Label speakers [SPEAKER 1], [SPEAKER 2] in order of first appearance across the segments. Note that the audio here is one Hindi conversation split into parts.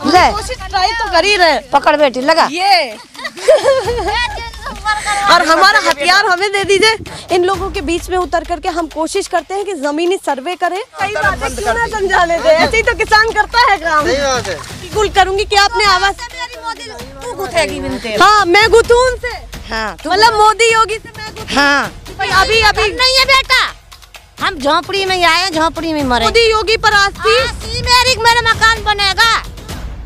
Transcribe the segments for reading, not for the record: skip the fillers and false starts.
[SPEAKER 1] कोशिश ट्राई तो कर ही रहे।
[SPEAKER 2] पकड़ बेटी लगा
[SPEAKER 1] ये और हमारा हथियार हमें दे दीजिए। इन लोगों के बीच में उतर करके हम कोशिश करते हैं कि जमीनी सर्वे करें। कई बातें क्यों ना समझा लेते, ऐसे ही तो किसान करता है काम। बिल्कुल करूंगी कि आपने आवाज
[SPEAKER 2] तू गुथेगी बिनते।
[SPEAKER 1] हाँ मैं गुथूं उनसे।
[SPEAKER 2] हाँ
[SPEAKER 1] मतलब मोदी योगी से मैं गुथूं।
[SPEAKER 2] हाँ
[SPEAKER 1] अभी
[SPEAKER 2] नहीं है बेटा, हम झोपड़ी में आए, झोपड़ी में मरे।
[SPEAKER 1] मोदी योगी पर आस्ती
[SPEAKER 2] मेरा मकान बनेगा,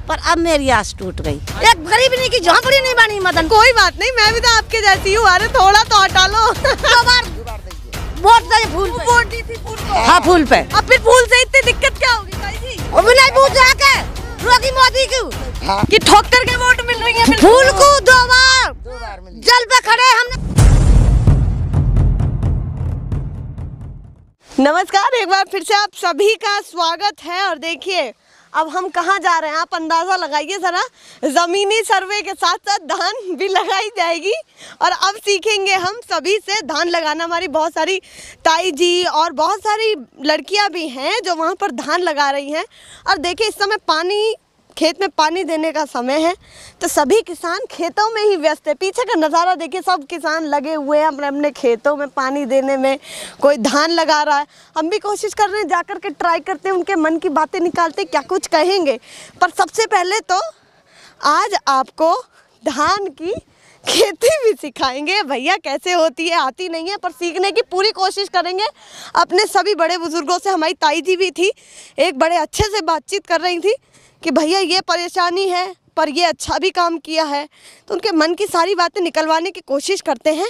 [SPEAKER 2] पर अब मेरी आस टूट गई। एक गरीब नहीं की झोपड़ी नहीं बनी मदन।
[SPEAKER 1] कोई बात नहीं, मैं भी तो आपके जैसी हूँ। अरे थोड़ा तो हटा लो।
[SPEAKER 2] वोट दे फूल पे।
[SPEAKER 1] वोट दी थी फूल को।
[SPEAKER 2] हाँ फूल पे।
[SPEAKER 1] अब फिर फूल से इतनी दिक्कत क्या होगी ताई जी?
[SPEAKER 2] वो भी नहीं पूछ जाके रोकी मोदी क्यों
[SPEAKER 1] कि ठोकर के वोट मिल रही है।
[SPEAKER 2] फूल को 2 बार जल पे खड़े हमने।
[SPEAKER 1] नमस्कार, एक बार फिर से आप सभी का स्वागत है। और देखिए अब हम कहाँ जा रहे हैं, आप अंदाज़ा लगाइए ज़रा। ज़मीनी सर्वे के साथ साथ धान भी लगाई जाएगी और अब सीखेंगे हम सभी से धान लगाना। हमारी बहुत सारी ताई जी और बहुत सारी लड़कियां भी हैं जो वहाँ पर धान लगा रही हैं। और देखिए इस समय पानी, खेत में पानी देने का समय है, तो सभी किसान खेतों में ही व्यस्त है। पीछे का नज़ारा देखिए, सब किसान लगे हुए हैं अपने अपने खेतों में पानी देने में। कोई धान लगा रहा है, हम भी कोशिश कर रहे हैं, जाकर के ट्राई करते हैं, उनके मन की बातें निकालते क्या कुछ कहेंगे। पर सबसे पहले तो आज आपको धान की खेती भी सिखाएंगे। भैया कैसे होती है आती नहीं है, पर सीखने की पूरी कोशिश करेंगे अपने सभी बड़े बुजुर्गों से। हमारी ताई जी भी थी, एक बड़े अच्छे से बातचीत कर रही थी कि भैया ये परेशानी है पर ये अच्छा भी काम किया है, तो उनके मन की सारी बातें निकलवाने की कोशिश करते हैं।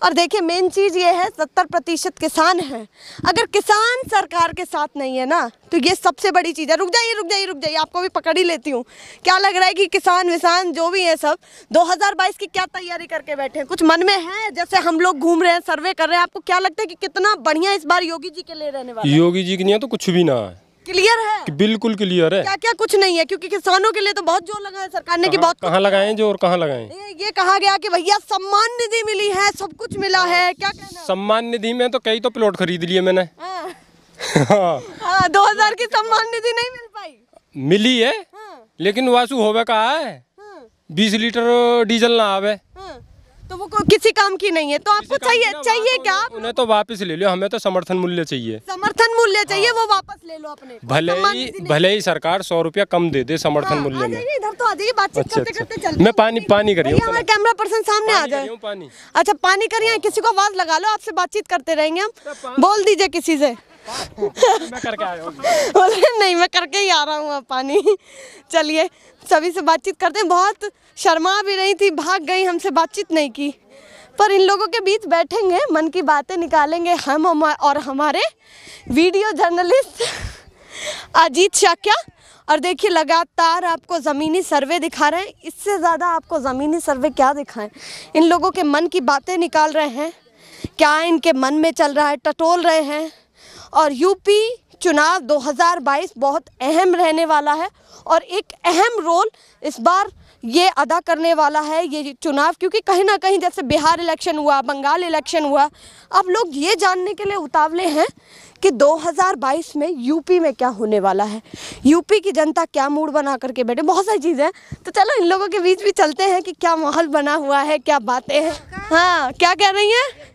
[SPEAKER 1] और देखिए मेन चीज़ ये है, 70% किसान हैं। अगर किसान सरकार के साथ नहीं है ना, तो ये सबसे बड़ी चीज़ है। रुक जाइए, आपको भी पकड़ ही लेती हूँ। क्या लग रहा है कि किसान विसान जो भी है सब 2022 की क्या तैयारी करके बैठे हैं? कुछ मन में है? जैसे हम लोग घूम रहे हैं, सर्वे कर रहे हैं, आपको क्या लगता है कि कितना बढ़िया इस बार योगी जी के लिए रहने वाला है?
[SPEAKER 3] योगी जी की नहीं है तो कुछ भी ना है।
[SPEAKER 1] क्लियर है?
[SPEAKER 3] बिल्कुल क्लियर है।
[SPEAKER 1] क्या क्या कुछ नहीं है? क्योंकि किसानों के लिए तो बहुत जोर लगा है सरकार ने कि बहुत
[SPEAKER 3] कहाँ लगाएं जो और कहाँ लगाएं।
[SPEAKER 1] ये कहा गया कि भैया सम्मान निधि मिली है, सब कुछ मिला है। क्या कहना?
[SPEAKER 3] सम्मान निधि में तो कई तो प्लॉट खरीद लिए मैंने।
[SPEAKER 1] हाँ 2000 की सम्मान निधि नहीं मिल पाई।
[SPEAKER 3] मिली है लेकिन वासु होवे कहा है 20 लीटर डीजल ना आवे,
[SPEAKER 1] तो वो किसी काम की नहीं है। तो आपको चाहिए क्या?
[SPEAKER 3] उन्हें तो वापस ले लो, हमें तो समर्थन मूल्य चाहिए।
[SPEAKER 1] समर्थन मूल्य चाहिए, वो वापस ले लो अपने।
[SPEAKER 3] भले ही सरकार 100 रुपया कम दे दे समर्थन मूल्य में।
[SPEAKER 1] इधर तो आ जाइए, बातचीत करते करते चलते।
[SPEAKER 3] मैं पानी कर रही हूँ।
[SPEAKER 1] हमारे कैमरा पर्सन सामने आ जाए। अच्छा पानी करिए, किसी को आवाज लगा लो, आपसे बातचीत करते रहेंगे हम। बोल दीजिए किसी से।
[SPEAKER 3] मैं करके आया हूँ।
[SPEAKER 1] नहीं मैं करके ही आ रहा हूँ अब पानी। चलिए सभी से बातचीत करते हैं। बहुत शर्मा भी रही थी, भाग गई, हमसे बातचीत नहीं की। पर इन लोगों के बीच बैठेंगे, मन की बातें निकालेंगे हम और हमारे वीडियो जर्नलिस्ट अजीत शाक्या। और देखिए लगातार आपको ज़मीनी सर्वे दिखा रहे हैं। इससे ज़्यादा आपको ज़मीनी सर्वे क्या दिखाएं? इन लोगों के मन की बातें निकाल रहे हैं, क्या इनके मन में चल रहा है, टटोल रहे हैं। और यूपी चुनाव 2022 बहुत अहम रहने वाला है और एक अहम रोल इस बार ये अदा करने वाला है ये चुनाव, क्योंकि कहीं ना कहीं जैसे बिहार इलेक्शन हुआ, बंगाल इलेक्शन हुआ, अब लोग ये जानने के लिए उतावले हैं कि 2022 में यूपी में क्या होने वाला है, यूपी की जनता क्या मूड बना करके बैठे। बहुत सारी चीज़ें हैं, तो चलो इन लोगों के बीच भी चलते हैं कि क्या माहौल बना हुआ है, क्या बातें हैं। हाँ क्या कह रही हैं?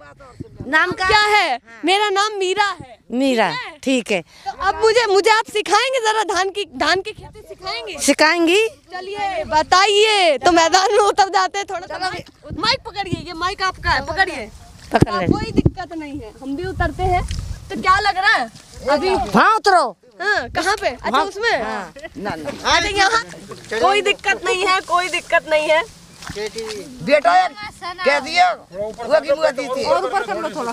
[SPEAKER 2] नाम
[SPEAKER 1] क्या है? मेरा नाम मीरा है।
[SPEAKER 2] मीरा, ठीक है।
[SPEAKER 1] तो अब मुझे आप सिखाएंगे जरा, धान की खेती सिखाएंगे?
[SPEAKER 2] सिखाएंगी।
[SPEAKER 1] चलिए बताइए। तो मैदान में उतर जाते हैं थोड़ा सा। माइक पकड़िए, ये माइक आपका है, पकड़िए। कोई दिक्कत नहीं है, हम भी उतरते हैं। तो क्या लग रहा है अभी?
[SPEAKER 2] हाँ उतरो।
[SPEAKER 1] हाँ कहाँ पे? अच्छा उसमें। अरे यहाँ कोई दिक्कत नहीं है, कोई दिक्कत नहीं है।
[SPEAKER 4] बेटा कह दिया वो की मुआ दी थी और ऊपर कर लो थोड़ा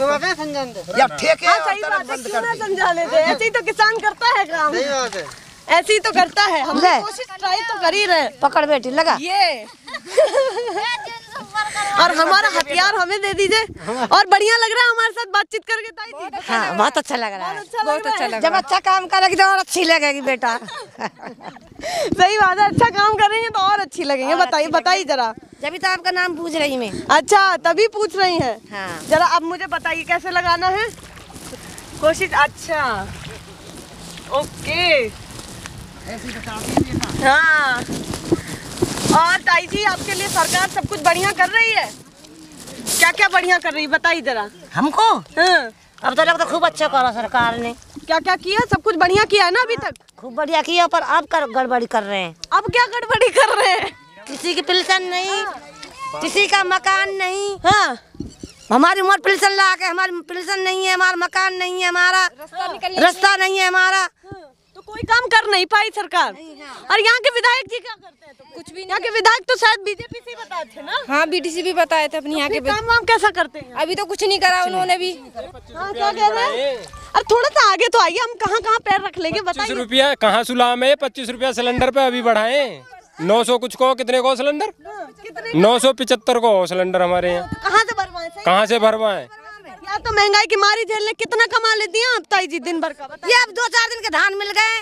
[SPEAKER 4] या ठेके।
[SPEAKER 1] हाँ सही बात है, क्यों ना समझा लेते। ऐसे ही तो किसान करता है काम, ऐसे ही तो करता है। हम कोशिश ट्राई तो कर ही रहे।
[SPEAKER 2] पकड़ बेटी लगा
[SPEAKER 1] ये और हमारा हथियार हमें दे दीजिए। और बढ़िया लग रहा है हमारे साथ बातचीत करके ताई जी।
[SPEAKER 2] हाँ बहुत अच्छा लग रहा है,
[SPEAKER 1] बहुत अच्छा लग
[SPEAKER 2] जब अच्छा काम करेगी तो और अच्छी लगेगी बेटा।
[SPEAKER 1] सही बात है, अच्छा काम करेंगे तो और अच्छी लगेंगे। बताइए जरा।
[SPEAKER 2] जब तो आपका नाम पूछ रही मैं।
[SPEAKER 1] अच्छा तभी पूछ रही हैं।
[SPEAKER 2] हाँ।
[SPEAKER 1] जरा अब मुझे बताइए कैसे लगाना है कोशिश। अच्छा ओके हाँ। और ताई जी आपके लिए सरकार सब कुछ बढ़िया कर रही है? क्या क्या बढ़िया कर रही है बताइए जरा
[SPEAKER 2] हमको
[SPEAKER 1] हाँ।
[SPEAKER 2] अब तो लगता खूब अच्छा करा सरकार ने।
[SPEAKER 1] क्या क्या किया? सब कुछ बढ़िया किया है ना अभी तक?
[SPEAKER 2] खूब बढ़िया किया, पर अब गड़बड़ी कर रहे हैं।
[SPEAKER 1] अब क्या गड़बड़ी कर रहे हैं?
[SPEAKER 2] किसी की पेंशन नहीं, किसी का मकान नहीं।
[SPEAKER 1] हाँ।
[SPEAKER 2] हमारी उम्र पेंशन ला के हमारी पेंशन नहीं है, हमारा मकान नहीं है, हमारा रास्ता नहीं है हमारा।
[SPEAKER 1] तो कोई काम कर नहीं पाई सरकार। और यहाँ के विधायक जी क्या करते हैं? तो कुछ भी। यहाँ के विधायक तो शायद बीजेपी से बताए थे ना?
[SPEAKER 5] हाँ, बीटीसी भी बताए थे अपने यहाँ के।
[SPEAKER 1] काम वाम कैसा करते हैं?
[SPEAKER 5] अभी तो कुछ नहीं करा उन्होंने भी।
[SPEAKER 1] हाँ, क्या कह रहे हैं? अरे थोड़ा सा आगे तो आइए, हम कहाँ कहाँ पैर रख लेंगे बताइए।
[SPEAKER 3] 25 रुपया कहाँ सुलाम है? 25 रुपया सिलेंडर पे अभी बढ़ाए। 900 कुछ को कितने को सिलेंडर? 975 को सिलेंडर हमारे यहाँ।
[SPEAKER 1] कहाँ से भरवाएं?
[SPEAKER 3] कहाँ से भरवाएं?
[SPEAKER 1] या तो महंगाई की मारी झेलने कितना कमा लेती हैं आप ताई जी दिन भर का?
[SPEAKER 2] ये अब 2-4 दिन के धान मिल गए,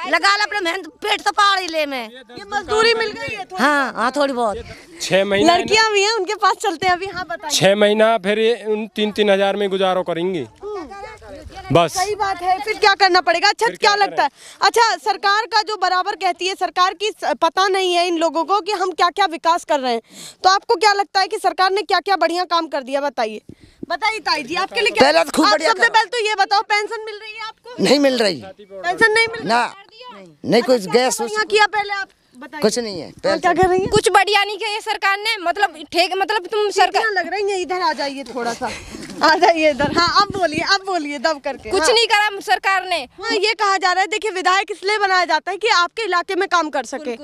[SPEAKER 2] लगा ला अपने मेहनत पेट तो पाड़ ही ले में।
[SPEAKER 1] ये मजदूरी मिल गई है?
[SPEAKER 2] हाँ हाँ, थोड़ी बहुत।
[SPEAKER 3] 6 महीना
[SPEAKER 1] लड़कियां भी हैं उनके पास चलते हैं अभी। हाँ बताइए।
[SPEAKER 3] 6 महीना फिर उन 3-3 हजार में गुजारो करेंगे बस।
[SPEAKER 1] सही बात है। फिर क्या करना पड़ेगा? अच्छा क्या लगता है? अच्छा सरकार का जो बराबर कहती है, सरकार की पता नहीं है इन लोगों को कि हम क्या क्या विकास कर रहे हैं। तो आपको क्या लगता है कि सरकार ने क्या क्या बढ़िया काम कर दिया? बताइए बताइए ताई जी आपके लिए क्या?
[SPEAKER 4] पहले तो खूब बढ़िया
[SPEAKER 1] सबसे पहले तो ये बताओ, पेंशन मिल रही है आपको?
[SPEAKER 4] नहीं मिल रही।
[SPEAKER 1] पेंशन नहीं मिल
[SPEAKER 4] ना, नहीं कुछ गैस
[SPEAKER 1] यहाँ किया पहले आप बताइए।
[SPEAKER 4] कुछ नहीं है।
[SPEAKER 1] क्या कर रही है?
[SPEAKER 5] कुछ बढ़िया नहीं किया ये सरकार ने। मतलब तुम सरकार
[SPEAKER 1] लग रही है। इधर आ जाइए थोड़ा सा, आ जाइए इधर। हाँ अब बोलिए दब करके।
[SPEAKER 5] कुछ नहीं करा सरकार ने।
[SPEAKER 1] हाँ, ये कहा जा रहा है, देखिए विधायक इसलिए बनाया जाता है कि आपके इलाके में काम कर सके।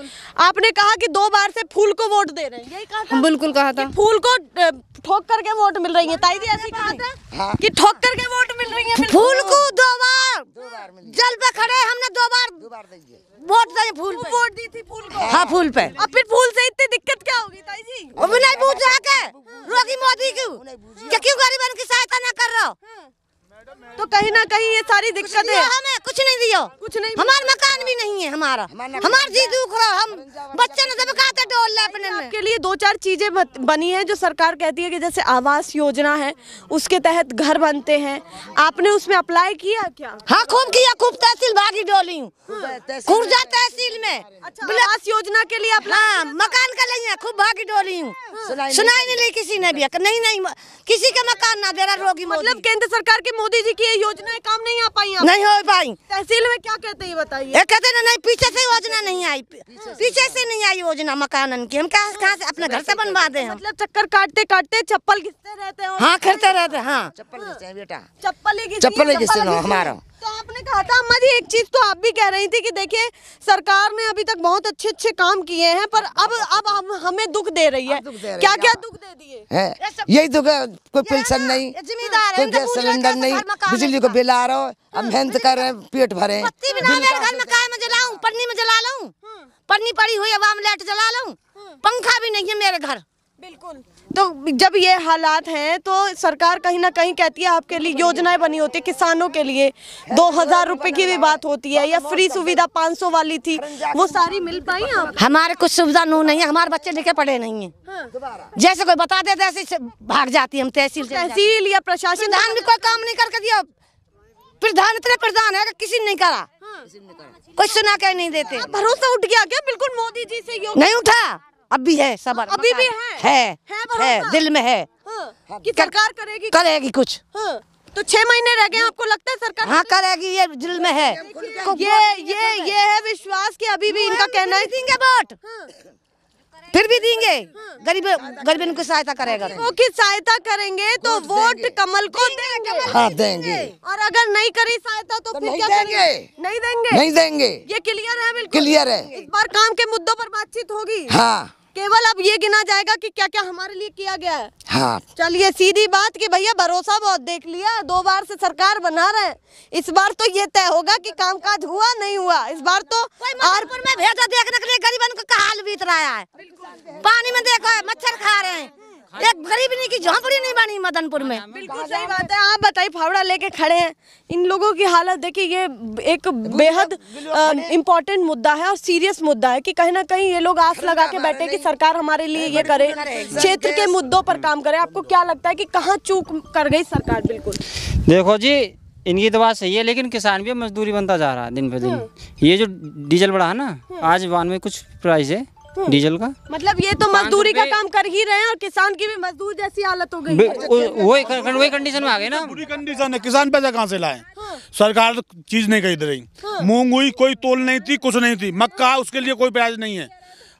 [SPEAKER 1] आपने कहा कि 2 बार से फूल को वोट दे रहे हैं, यही कहा था?
[SPEAKER 5] बिल्कुल कहा था।
[SPEAKER 1] फूल को ठोक करके वोट मिल रही है। ताई जी ऐसी कहा था कि ठोक करके वोट मिल रही है।
[SPEAKER 2] फूल को 2 बार जल पे खड़े हमने 2 बार वोट दिए। फूल पे
[SPEAKER 1] वोट दी थी फूल को।
[SPEAKER 2] हाँ, फूल पे।
[SPEAKER 1] अब फिर फूल से इतनी दिक्कत क्या होगी ताई जी?
[SPEAKER 2] वो भी नहीं पूछ रहा के रोगी मोदी क्यों गरीबन की सहायता ना कर रहा हो?
[SPEAKER 1] तो कहीं ना कहीं ये सारी दिक्कतें
[SPEAKER 2] हमें कुछ नहीं दियो,
[SPEAKER 1] कुछ नहीं।
[SPEAKER 2] हमारा मकान भी नहीं है। हमारा जी दुख रहा, हम बच्चे ने सब कहते डोल ले अपने में।
[SPEAKER 1] आपके लिए 2-4 चीजें बनी है जो सरकार कहती है कि जैसे आवास योजना है, उसके तहत घर बनते हैं। आपने उसमें अप्लाई किया क्या?
[SPEAKER 2] हाँ, खूब किया, खूब तहसील भागी डोली हूँ, खुर्जा तहसील में।
[SPEAKER 1] अच्छा, आवास योजना के लिए
[SPEAKER 2] हाँ, मकान का नहीं है, खूब भागी डोली हूँ। सुनाई नहीं ली किसी ने भी। नहीं किसी का मकान ना दे रहा रोगी।
[SPEAKER 1] मतलब केंद्र सरकार की मोदी जी की ये योजनाएं काम नहीं आ पाई?
[SPEAKER 2] नहीं हो पाई।
[SPEAKER 1] तहसील में क्या कहते हैं बताइए?
[SPEAKER 2] ये कहते ना नहीं, पीछे से योजना नहीं आई, पीछे से नहीं आई योजना मकानन की। हम कहाँ से अपने घर से बनवा दे? हम
[SPEAKER 1] मतलब चक्कर काटते काटते चप्पल घिसते रहते हैं।
[SPEAKER 2] हाँ, करते रहते। हाँ,
[SPEAKER 4] चप्पल घिसते बेटा,
[SPEAKER 1] चप्पल ही घिसते हमारा। तो आपने कहा था अम्मा जी, एक चीज तो आप भी कह रही थी कि देखिए सरकार ने अभी तक बहुत अच्छे काम किए हैं, पर अब हमें दुख दे रही है। क्या क्या दुख दे दिए?
[SPEAKER 4] यही दुख है। कोई पेंशन नहीं, कोई गैस सिलेंडर नहीं, बिजली को बिल आ रहा हो। अब मेहनत कर रहे हैं, पेट भरे।
[SPEAKER 2] घर में काय में जलाऊं? पन्नी में जला लूं? पन्नी पड़ी हुई अब लाइट जला लूं? पंखा भी नहीं है मेरे घर।
[SPEAKER 1] बिल्कुल। तो जब ये हालात हैं तो सरकार कहीं ना कहीं कहती है आपके लिए योजनाएं बनी होती है, किसानों के लिए 2000 रुपए की भी बात होती है, या फ्री सुविधा 500 वाली थी, वो सारी मिल पाई आप?
[SPEAKER 2] हमारे कुछ सुविधा नहीं है, हमारे बच्चे लिखे पढ़े नहीं है। हाँ। जैसे कोई बता देते ऐसे भाग जाती है हम तहसील
[SPEAKER 1] या प्रशासन।
[SPEAKER 2] प्रधान भी कोई काम नहीं करके दिया। प्रधान इतने प्रधान है किसी ने नहीं करा। कोई सुना के नहीं देते।
[SPEAKER 1] भरोसा उठ गया क्या बिल्कुल मोदी जी से?
[SPEAKER 2] नहीं उठा, अब भी है सबर।
[SPEAKER 1] अभी भी
[SPEAKER 2] है दिल में है।
[SPEAKER 1] हाँ, कि सरकार
[SPEAKER 2] करेगी कुछ।
[SPEAKER 1] हाँ, तो 6 महीने रह गए, आपको लगता है सरकार?
[SPEAKER 2] हाँ, करेगी, ये दिल में है।
[SPEAKER 1] ये है विश्वास कि अभी भी इनका कहना है
[SPEAKER 2] देंगे वोट, फिर भी देंगे। गरीबों की सहायता करेगा,
[SPEAKER 1] की सहायता करेंगे तो वोट कमल को देंगे।
[SPEAKER 4] हाँ, देंगे।
[SPEAKER 1] और अगर नहीं करी सहायता तो फिर क्या
[SPEAKER 4] देंगे? नहीं देंगे।
[SPEAKER 1] ये क्लियर है? बिल्कुल
[SPEAKER 4] क्लियर है।
[SPEAKER 1] इस बार काम के मुद्दों पर बातचीत होगी।
[SPEAKER 4] हाँ,
[SPEAKER 1] केवल अब ये गिना जाएगा कि क्या क्या हमारे लिए किया गया है।
[SPEAKER 4] हाँ,
[SPEAKER 1] चलिए सीधी बात कि भैया भरोसा बहुत देख लिया, 2 बार से सरकार बना रहे हैं, इस बार तो ये तय होगा कि कामकाज हुआ नहीं हुआ। इस बार तो
[SPEAKER 2] आरपुर में भेजा देखने के लिए गरीबन को क्या हाल बीत रहा है। पानी में देखो मच्छर खा रहे हैं, एक गरीब की झोंपड़ी नहीं बनी मदनपुर में।
[SPEAKER 1] बिल्कुल सही बात है। आप बताइए, फावड़ा लेके खड़े हैं, इन लोगों की हालत देखिए। ये एक बेहद इम्पोर्टेंट मुद्दा है और सीरियस मुद्दा है कि कहीं ना कहीं ये लोग आस लगा के बैठे कि सरकार हमारे लिए ये करे, क्षेत्र के मुद्दों पर काम करे। आपको क्या लगता है कि कहाँ चूक कर गई सरकार? बिल्कुल
[SPEAKER 6] देखो जी, इनकी तो बात सही है, लेकिन किसान भी मजदूरी बनता जा रहा है दिन पे दिन। ये जो डीजल बढ़ा है ना, आज 92 कुछ प्राइस है डीजल का।
[SPEAKER 1] मतलब ये तो मजदूरी का काम कर ही रहे हैं और किसान की भी मजदूर जैसी हालत हो गई है।
[SPEAKER 6] वही कंडीशन में आ गए ना।
[SPEAKER 7] बुरी कंडीशन है, किसान पैसा कहाँ से लाए? सरकार चीज नहीं खरीद रही। मूंग हुई, कोई तोल नहीं थी, कुछ नहीं थी। मक्का, उसके लिए कोई प्राइस नहीं है।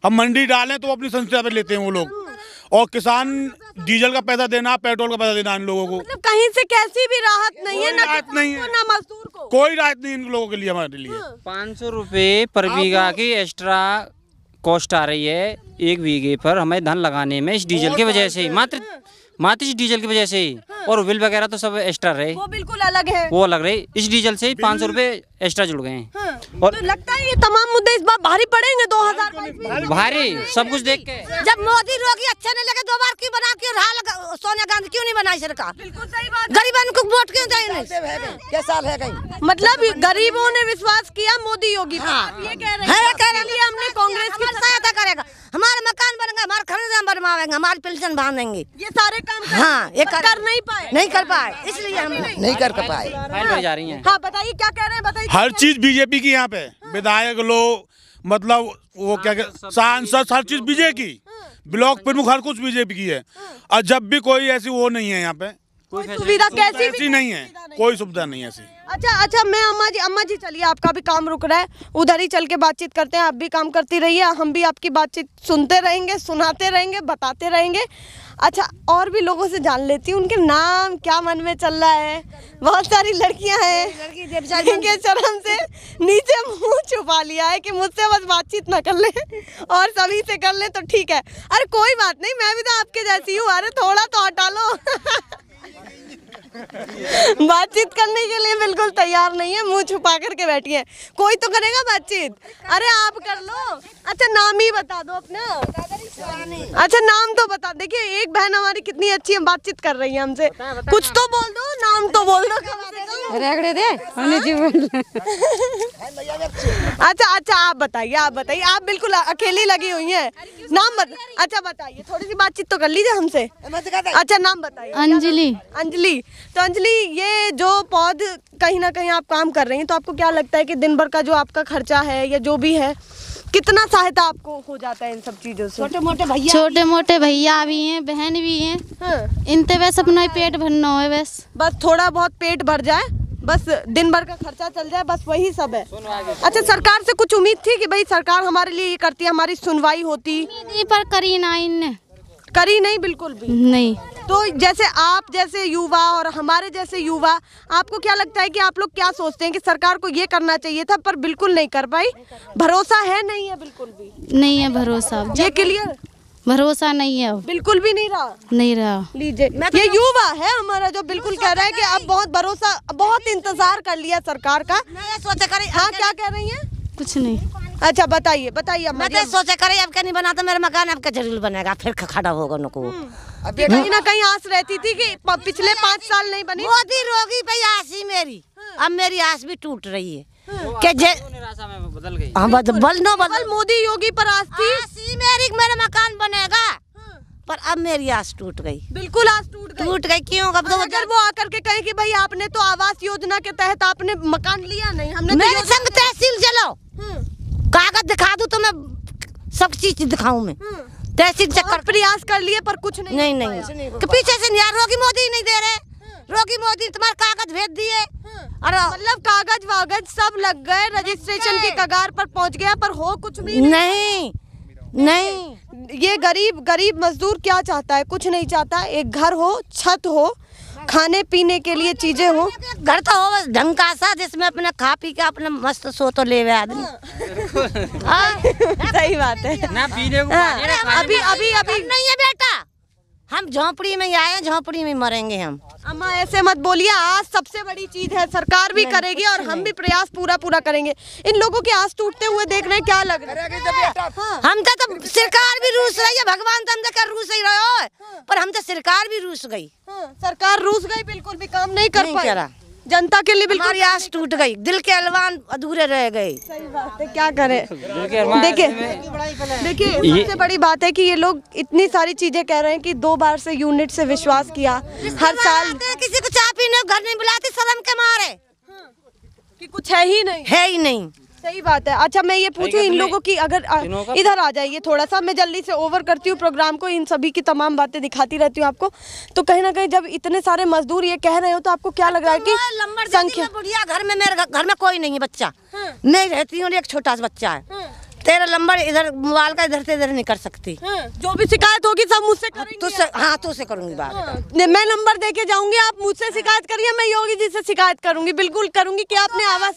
[SPEAKER 7] हम मंडी डालें तो अपनी संस्था पे लेते हैं वो लोग, और किसान डीजल का पैसा देना, पेट्रोल का पैसा देना इन लोगों को।
[SPEAKER 1] मतलब कहीं से कैसी भी राहत नहीं है, ना
[SPEAKER 7] राहत नहीं है,
[SPEAKER 1] ना मजदूर को
[SPEAKER 7] कोई राहत नहीं इन लोगों के लिए, हमारे लिए।
[SPEAKER 6] 500 रुपये पर बीघा की एक्स्ट्रा कॉस्ट आ रही है एक बीघे पर हमें धान लगाने में, इस डीजल की वजह से ही, मात्र इस डीजल की वजह से ही। और बिल वगैरह तो सब एक्स्ट्रा रहे,
[SPEAKER 1] वो बिल्कुल अलग है,
[SPEAKER 6] वो अलग रहे। इस डीजल से ही 500 रुपये एक्स्ट्रा जुड़ गए हैं।
[SPEAKER 1] और तो लगता है ये तमाम मुद्दे इस बार भारी पड़ेंगे 2022 में।
[SPEAKER 6] भारी सब कुछ देख के।
[SPEAKER 2] जब मोदी रोगी अच्छे नहीं लगे, 2 बार क्यों बना के सोनिया गांधी क्यों नहीं बनाई सरकार?
[SPEAKER 1] बिल्कुल सही बात।
[SPEAKER 2] गरीबों को वोट क्यों दें?
[SPEAKER 4] क्या साल है गई?
[SPEAKER 1] मतलब गरीबों ने विश्वास किया मोदी योगी पर।
[SPEAKER 2] हाँ।
[SPEAKER 1] आप ये कह रहे हैं कि हमने कांग्रेस की
[SPEAKER 2] सहायता करेगा, हमारे मकान बनेंगे, हमारे खरीद बनवाएंगे, हमारी पेंशन बांधेंगे।
[SPEAKER 1] ये सारे काम
[SPEAKER 2] हाँ, ये
[SPEAKER 1] कर नहीं पाए,
[SPEAKER 2] नहीं कर पाए, इसलिए हम
[SPEAKER 4] नहीं कर पाए।
[SPEAKER 6] फाइल भरी जा रही है।
[SPEAKER 1] हाँ बताइए क्या कह रहे हैं, बताइए।
[SPEAKER 7] हर चीज बीजेपी की यहाँ पे, विधायक लोग, मतलब वो क्या सांसद, हर चीज बीजेपी की, ब्लॉक प्रमुख हर कुछ बीजेपी की है। और जब भी कोई ऐसी वो नहीं है यहाँ पे,
[SPEAKER 1] कोई सुविधा कैसी
[SPEAKER 7] ऐसी नहीं है, कोई सुविधा नहीं है ऐसी।
[SPEAKER 1] अच्छा मैं अम्मा जी चलिए, आपका भी काम रुक रहा है, उधर ही चल के बातचीत करते हैं। आप भी काम करती रहिए, हम भी आपकी बातचीत सुनते रहेंगे, सुनाते रहेंगे, बताते रहेंगे। अच्छा और भी लोगों से जान लेती हूँ, उनके नाम क्या मन में चल रहा है। बहुत सारी लड़कियां हैं जिनके शर्म से नीचे मुंह छुपा लिया है कि मुझसे बस बातचीत ना कर ले और सभी से कर ले तो ठीक है। अरे कोई बात नहीं, मैं भी तो आपके जैसी हूँ। अरे थोड़ा तो हटा लो। बातचीत करने के लिए बिल्कुल तैयार नहीं है, मुंह छुपा करके बैठी है। कोई तो करेगा बातचीत। अरे आप कर लो। अच्छा नाम ही बता दो अपना। अच्छा नाम तो बता। देखिए एक बहन हमारी कितनी अच्छी है, बातचीत कर रही है हमसे। कुछ तो बोल दो, नाम तो बोल दो। अच्छा आप बताइए, आप बिल्कुल अकेली लगी हुई हैं। नाम अच्छा बताइए, थोड़ी सी बातचीत तो कर लीजिए हमसे। अच्छा नाम बताइए। अंजलि। तो अंजलि, ये जो पौध कहीं ना कहीं आप काम कर रही हैं, तो आपको क्या लगता है कि दिन भर का जो आपका खर्चा है या जो भी है, कितना सहायता आपको हो जाता है इन सब चीजों से?
[SPEAKER 8] छोटे मोटे भैया भी हैं, बहन भी हैं।
[SPEAKER 1] हाँ।
[SPEAKER 8] इनते बस अपना ही पेट भरना है, बस
[SPEAKER 1] थोड़ा बहुत पेट भर जाए, बस दिन भर का खर्चा चल जाए, बस वही सब है। अच्छा सरकार से कुछ उम्मीद थी कि भाई सरकार हमारे लिए ये करती है, हमारी सुनवाई होती?
[SPEAKER 8] पर करी ना, इनने
[SPEAKER 1] करी नहीं, बिल्कुल भी
[SPEAKER 8] नहीं।
[SPEAKER 1] तो जैसे आप जैसे युवा और हमारे जैसे युवा, आपको क्या लगता है कि आप लोग क्या सोचते हैं कि सरकार को ये करना चाहिए था पर बिल्कुल नहीं कर पाई? भरोसा है? नहीं है, बिल्कुल भी नहीं है भरोसा। ये क्लियर भरोसा नहीं है, बिल्कुल भी नहीं रहा। लीजिए ये युवा है हमारा जो बिल्कुल कह रहा है कि अब बहुत भरोसा, बहुत इंतजार कर लिया सरकार का। हाँ क्या कह रही हैं? कुछ नहीं। अच्छा बताइए
[SPEAKER 2] मैं तो सोचे करे अब क्या नहीं बना तो मेरा मकान अब क्या जरूर बनेगा, फिर खड़ा होगा नको।
[SPEAKER 1] कहीं ना कहीं आस रहती थी कि पिछले 5 साल नहीं बनी।
[SPEAKER 2] मोदी रोगी पे आस ही मेरी, अब मेरी आस भी टूट रही है कि
[SPEAKER 6] निराशा में बदल गई।
[SPEAKER 2] बदल
[SPEAKER 1] मोदी योगी पर आस थी
[SPEAKER 2] मेरी, मेरा मकान बनेगा, पर अब मेरी आस टूट गई।
[SPEAKER 1] बिल्कुल आस टूट गई। क्यों? अगर वो आकर के कहे कि भाई आपने तो आवास योजना के तहत आपने मकान लिया नहीं, हमने
[SPEAKER 2] मेरे संग तहसील चलो, कागज दिखा दूं तो मैं सब चीज दिखाऊं मैं। तहसील चक्कर
[SPEAKER 1] प्रयास कर लिए पर कुछ नहीं।
[SPEAKER 2] कि पीछे से यार रोगी मोदी नहीं दे रहे, रोगी मोदी तुम्हारे कागज भेज दिए और
[SPEAKER 1] मतलब कागज वागज सब लग गए, रजिस्ट्रेशन की कगार पर पहुंच गया, पर हो कुछ भी नहीं। ये गरीब मजदूर क्या चाहता है? कुछ नहीं चाहता। एक घर हो, छत हो, खाने पीने के लिए चीजें हो,
[SPEAKER 2] घर तो हो बस ढंग का सा जिसमें अपने खा पी के अपने मस्त सो तो ले आदमी।
[SPEAKER 1] सही बात है
[SPEAKER 6] ना, पीने को
[SPEAKER 2] अभी नहीं है बेटा, हम झोंपड़ी में आए हैं, झोंपड़ी में मरेंगे हम।
[SPEAKER 1] अम्मा ऐसे मत बोलिए, आज सबसे बड़ी चीज है, सरकार भी करेगी और हम भी प्रयास पूरा करेंगे। इन लोगों की आस टूटते हुए देख रहे हैं, क्या लग रहा है?
[SPEAKER 2] हम तो सरकार भी रूस रही है, भगवान तो हम तो रूस ही रहे हो, पर हम तो सरकार भी रूस गई।
[SPEAKER 1] सरकार रूस गई, बिल्कुल भी काम नहीं कर पाई जनता के लिए। बिल्कुल
[SPEAKER 2] हमारी आस टूट गई, दिल के अलवान अधूरे रह गए।
[SPEAKER 1] सही बात है, क्या करें। देखिए सबसे बड़ी बात है कि ये लोग इतनी सारी चीजें कह रहे हैं कि 2 बार से यूनिट से विश्वास किया, हर साल
[SPEAKER 2] किसी को चाय पीने को घर नहीं बुलाती शर्म के मारे,
[SPEAKER 1] कि कुछ है ही नहीं।
[SPEAKER 2] है ही नहीं।
[SPEAKER 1] सही बात है। अच्छा मैं ये पूछूं इन लोगों की, अगर इधर आ जाइए थोड़ा सा, मैं जल्दी से ओवर करती हूँ प्रोग्राम को, इन सभी की तमाम बातें दिखाती रहती हूँ आपको। तो कहीं ना कहीं जब इतने सारे मजदूर ये कह रहे हो तो आपको क्या लग रहा है कि संख्या?
[SPEAKER 2] बुढ़िया घर में, मेरे घर में कोई नहीं है बच्चा, मैं रहती हूँ, एक छोटा सा बच्चा है, तेरा नंबर इधर मोबाइल का इधर से इधर नहीं कर सकती।
[SPEAKER 1] जो भी शिकायत होगी सब मुझसे करेंगे।
[SPEAKER 2] तुझसे, हाँ तुझसे करूंगी बात।
[SPEAKER 1] मैं नंबर दे के जाऊंगी, आप मुझसे शिकायत करिए, मैं योगी जी से शिकायत करूंगी, बिल्कुल करूंगी कि आपने आवाज।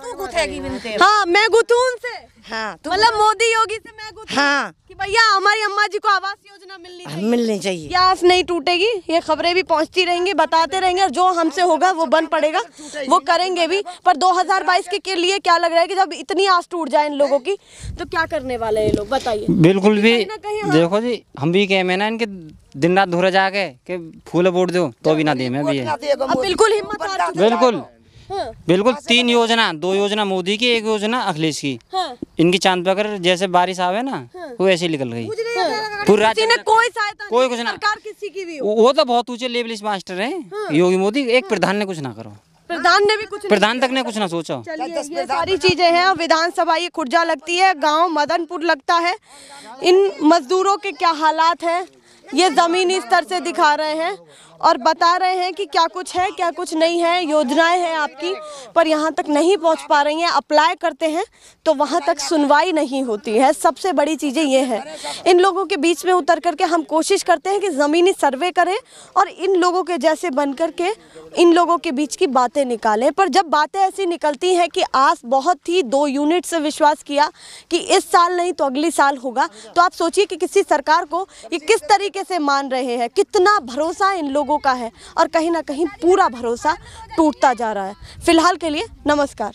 [SPEAKER 2] तू गुथेगी बिनते।
[SPEAKER 1] हाँ मैं गुथूं उनसे,
[SPEAKER 2] हाँ
[SPEAKER 1] मतलब मोदी योगी से मैं गुथूं।
[SPEAKER 2] हाँ
[SPEAKER 1] कि भैया हमारी अम्मा जी को आवास योजना
[SPEAKER 2] मिलनी चाहिए,
[SPEAKER 1] ये आस नहीं टूटेगी। ये खबरें भी पहुंचती रहेंगी, बताते रहेंगे, और जो हमसे होगा वो बन पड़ेगा, वो करेंगे भी। पर 2022 के लिए क्या लग रहा है कि जब इतनी आस टूट जाए इन लोगों की तो क्या करने वाले हैं ये लोग, बताइए।
[SPEAKER 6] बिल्कुल भी देखो जी, हम भी कहे ना इनके दिन रात धोरे जाके के फूल वोट दो तो भी ना दे मैं भी है।
[SPEAKER 1] बिल्कुल हिम्मत हार चुके हैं।
[SPEAKER 6] बिल्कुल बिल्कुल 3 योजना, 2 योजना मोदी की, 1 योजना अखिलेश की। इनकी चांद पकड़ जैसे बारिश आवे ना वो ऐसे निकल गई पूरी रात।
[SPEAKER 1] कोई सहायता
[SPEAKER 6] कोई कुछ ना,
[SPEAKER 1] सरकार किसी की भी हो।
[SPEAKER 6] वो तो बहुत ऊंचे लेवल मास्टर हैं योगी मोदी, एक प्रधान ने कुछ ना करो,
[SPEAKER 1] प्रधान ने भी कुछ,
[SPEAKER 6] प्रधान तक ने कुछ ना सोचो।
[SPEAKER 1] चलिए ये सारी चीजें हैं। विधानसभा ये खुर्जा लगती है, गांव मदनपुर लगता है। इन मजदूरों के क्या हालात हैं ये जमीनी स्तर से दिखा रहे हैं और बता रहे हैं कि क्या कुछ है क्या कुछ नहीं है। योजनाएं हैं आपकी पर यहाँ तक नहीं पहुँच पा रही हैं। अप्लाई करते हैं तो वहाँ तक सुनवाई नहीं होती है। सबसे बड़ी चीज़ें ये है, इन लोगों के बीच में उतर करके हम कोशिश करते हैं कि ज़मीनी सर्वे करें और इन लोगों के जैसे बन करके इन लोगों के बीच की बातें निकालें। पर जब बातें ऐसी निकलती हैं कि आस बहुत थी, 2 यूनिट से विश्वास किया कि इस साल नहीं तो अगली साल होगा, तो आप सोचिए कि किसी सरकार को ये किस तरीके से मान रहे हैं, कितना भरोसा इन लोगों का है और कहीं ना कहीं पूरा भरोसा टूटता जा रहा है। फिलहाल के लिए नमस्कार।